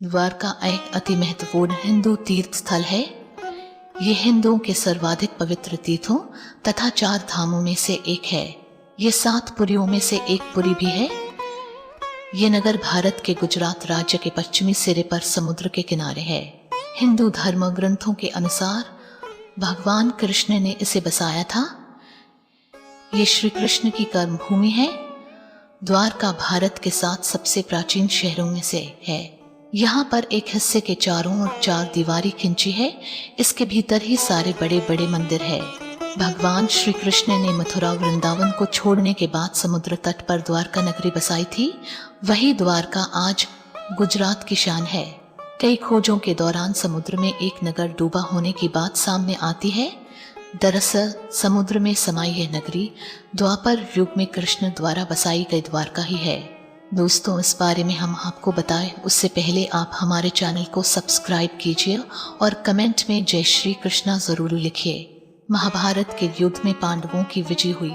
द्वारका एक अति महत्वपूर्ण हिंदू तीर्थ स्थल है। ये हिंदुओं के सर्वाधिक पवित्र तीर्थों तथा 4 धामों में से एक है। ये 7 पुरियों में से एक पुरी भी है। ये नगर भारत के गुजरात राज्य के पश्चिमी सिरे पर समुद्र के किनारे है। हिंदू धर्म ग्रंथों के अनुसार भगवान कृष्ण ने इसे बसाया था। ये श्री कृष्ण की कर्मभूमि है। द्वारका भारत के 7 सबसे प्राचीन शहरों में से है। यहाँ पर एक हिस्से के चारों ओर 4 दीवारी खिंची है। इसके भीतर ही सारे बड़े बड़े मंदिर है। भगवान श्री कृष्ण ने मथुरा वृंदावन को छोड़ने के बाद समुद्र तट पर द्वारका नगरी बसाई थी। वही द्वारका आज गुजरात की शान है। कई खोजों के दौरान समुद्र में एक नगर डूबा होने की बात सामने आती है। दरअसल समुद्र में समाई यह नगरी द्वापर युग में कृष्ण द्वारा बसाई गई द्वारका ही है। दोस्तों, इस बारे में हम आपको बताएं उससे पहले आप हमारे चैनल को सब्सक्राइब कीजिए और कमेंट में जय श्री कृष्णा जरूर लिखिए। महाभारत के युद्ध में पांडवों की विजय हुई।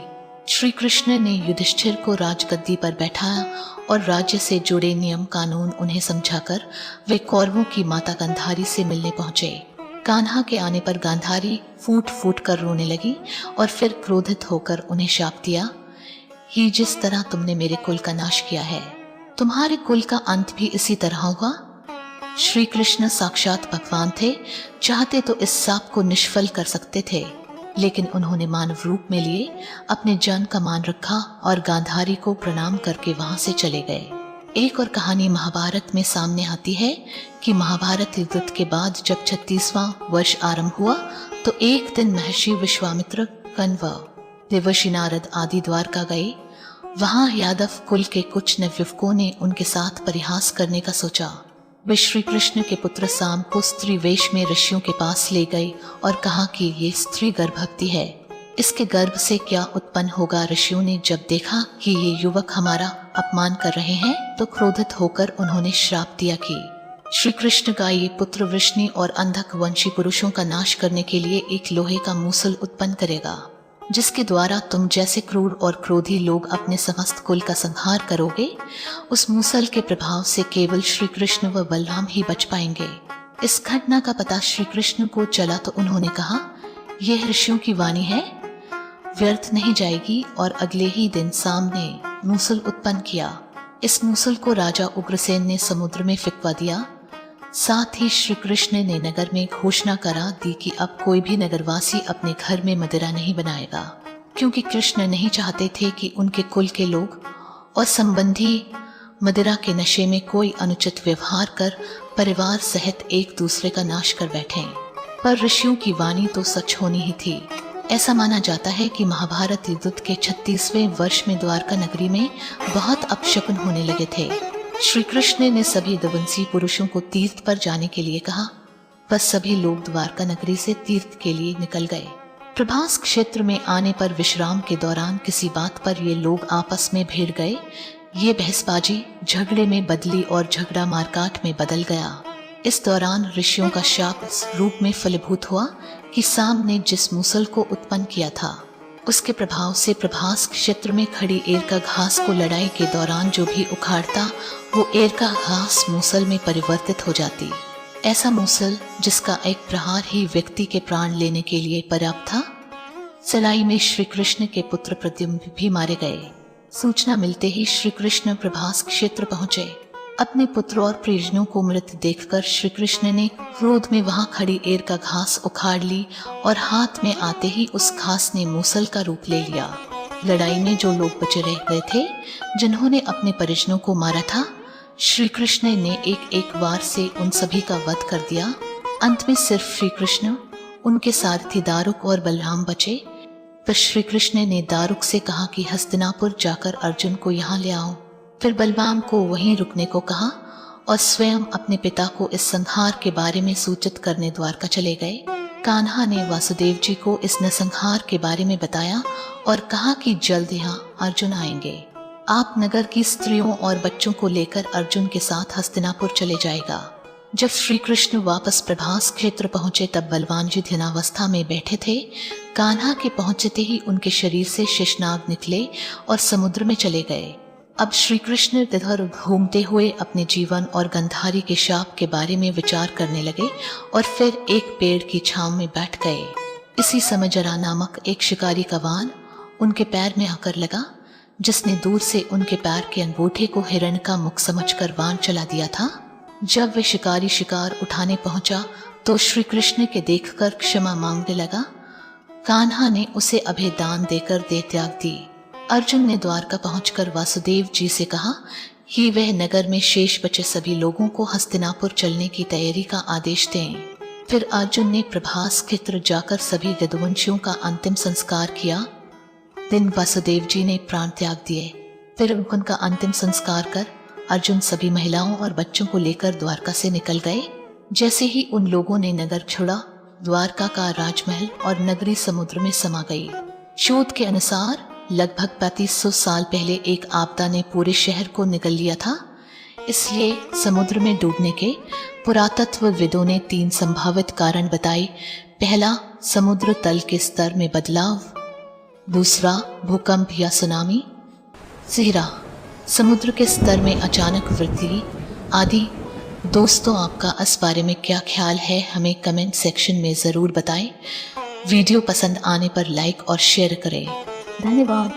श्री कृष्ण ने युधिष्ठिर को राजगद्दी पर बैठाया और राज्य से जुड़े नियम कानून उन्हें समझाकर वे कौरवों की माता गांधारी से मिलने पहुंचे। कान्हा के आने पर गांधारी फूट फूट कर रोने लगी और फिर क्रोधित होकर उन्हें शाप दिया, ही जिस तरह तुमने मेरे कुल का नाश किया है, तुम्हारे कुल का अंत भी इसी तरह होगा। श्री कृष्ण साक्षात भगवान थे, चाहते तो इस शाप को निष्फल कर सकते थे, लेकिन उन्होंने मानव रूप में लिए अपने जान का मान रखा और गांधारी को प्रणाम करके वहां से चले गए। एक और कहानी महाभारत में सामने आती है कि महाभारत युद्ध के बाद जब 36वां वर्ष आरंभ हुआ तो एक दिन महर्षि विश्वामित्र, कण्व, देवर्षि नारद आदि द्वारका गए। वहां यादव कुल के कुछ नवयुवकों ने उनके साथ परिहास करने का सोचा। वे श्री कृष्ण के पुत्र साम को स्त्री वेश में ऋषियों के पास ले गए और कहा कि ये स्त्री गर्भवती है, इसके गर्भ से क्या उत्पन्न होगा। ऋषियों ने जब देखा कि ये युवक हमारा अपमान कर रहे हैं तो क्रोधित होकर उन्होंने श्राप दिया कि श्री कृष्ण का ये पुत्र वृष्णि और अंधक वंशी पुरुषों का नाश करने के लिए एक लोहे का मूसल उत्पन्न करेगा, जिसके द्वारा तुम जैसे क्रूर और क्रोधी लोग अपने समस्त कुल का संहार करोगे। उस मूसल के प्रभाव से केवल श्री कृष्ण व बलराम ही बच पाएंगे। इस घटना का पता श्री कृष्ण को चला तो उन्होंने कहा, यह ऋषियों की वाणी है, व्यर्थ नहीं जाएगी। और अगले ही दिन साम ने मूसल उत्पन्न किया। इस मूसल को राजा उग्रसेन ने समुद्र में फिकवा दिया। साथ ही श्री कृष्ण ने नगर में घोषणा करा दी कि अब कोई भी नगरवासी अपने घर में मदिरा नहीं बनाएगा, क्योंकि कृष्ण नहीं चाहते थे कि उनके कुल के लोग और संबंधी मदिरा के नशे में कोई अनुचित व्यवहार कर परिवार सहित एक दूसरे का नाश कर बैठें। पर ऋषियों की वाणी तो सच होनी ही थी। ऐसा माना जाता है कि महाभारत युद्ध के 36वें वर्ष में द्वारका नगरी में बहुत अपशकुन होने लगे थे। श्री कृष्ण ने सभी दवंशी पुरुषों को तीर्थ पर जाने के लिए कहा। बस सभी लोग द्वारका नगरी से तीर्थ के लिए निकल गए। प्रभास क्षेत्र में आने पर विश्राम के दौरान किसी बात पर ये लोग आपस में भिड़ गए। ये बहसबाजी झगड़े में बदली और झगड़ा मारकाट में बदल गया। इस दौरान ऋषियों का शाप इस रूप में फलीभूत हुआ कि साम ने जिस मूसल को उत्पन्न किया था उसके प्रभाव से प्रभास क्षेत्र में खड़ी एर का घास को लड़ाई के दौरान जो भी उखाड़ता वो एर का घास मूसल में परिवर्तित हो जाती। ऐसा मूसल जिसका एक प्रहार ही व्यक्ति के प्राण लेने के लिए पर्याप्त था। सलाई में श्री कृष्ण के पुत्र प्रद्युम्न भी मारे गए। सूचना मिलते ही श्री कृष्ण प्रभास क्षेत्र पहुंचे। अपने पुत्र और परिजनों को मृत देखकर श्री कृष्ण ने क्रोध में वहां खड़ी एर का घास उखाड़ ली और हाथ में आते ही उस घास ने मूसल का रूप ले लिया। लड़ाई में जो लोग बचे रह गए थे, जिन्होंने अपने परिजनों को मारा था, श्री कृष्ण ने एक एक वार से उन सभी का वध कर दिया। अंत में सिर्फ श्री कृष्ण, उनके सारथी दारुक और बलराम बचे। तो श्री कृष्ण ने दारुक से कहा कि हस्तिनापुर जाकर अर्जुन को यहाँ ले आओ। फिर बलराम को वहीं रुकने को कहा और स्वयं अपने पिता को इस संहार के बारे में सूचित करने द्वारका चले गए। कान्हा ने वासुदेव जी को इस नरसंहार के बारे में बताया और कहा कि जल्द यहाँ अर्जुन आएंगे। आप नगर की स्त्रियों और बच्चों को लेकर अर्जुन के साथ हस्तिनापुर चले जाएगा। जब श्री कृष्ण वापस प्रभास क्षेत्र पहुंचे तब बलवान जी ध्यानावस्था में बैठे थे। कान्हा के पहुंचते ही उनके शरीर से शेषनाग निकले और समुद्र में चले गए। अब श्री कृष्ण इधर घूमते हुए अपने जीवन और गंधारी के शाप के बारे में विचार करने लगे और फिर एक पेड़ की छांव में बैठ गए। इसी समय जरा नामक एक शिकारी का वाहन उनके पैर में आकर लगा, जिसने दूर से उनके पैर के अंगूठे को हिरण का मुख समझकर वाहन चला दिया था। जब वे शिकारी शिकार उठाने पहुंचा तो श्री कृष्ण के देखकर क्षमा मांगने लगा। कान्हा ने उसे अभय दान देकर देह त्याग दी। अर्जुन ने द्वारका पहुंचकर वासुदेव जी से कहा कि वह नगर में शेष बचे सभी लोगों को हस्तिनापुर चलने की तैयारी का आदेश दें। फिर अर्जुन ने प्रभास क्षेत्र जाकर सभी यदुवंशियों का अंतिम संस्कार किया। दिन वासुदेव जी ने प्राण त्याग दिए। फिर उनका अंतिम संस्कार कर अर्जुन सभी महिलाओं और बच्चों को लेकर द्वारका से निकल गए। जैसे ही उन लोगों ने नगर छोड़ा, द्वारका का राजमहल और नगरी समुद्र में समा गई। शोध के अनुसार लगभग 3500 साल पहले एक आपदा ने पूरे शहर को निगल लिया था। इसलिए समुद्र में डूबने के पुरातत्वविदों ने 3 संभावित कारण बताए। पहला, समुद्र तल के स्तर में बदलाव। दूसरा, भूकंप या सुनामी। तीसरा, समुद्र के स्तर में अचानक वृद्धि आदि। दोस्तों, आपका इस बारे में क्या ख्याल है, हमें कमेंट सेक्शन में ज़रूर बताएं। वीडियो पसंद आने पर लाइक और शेयर करें। धन्यवाद।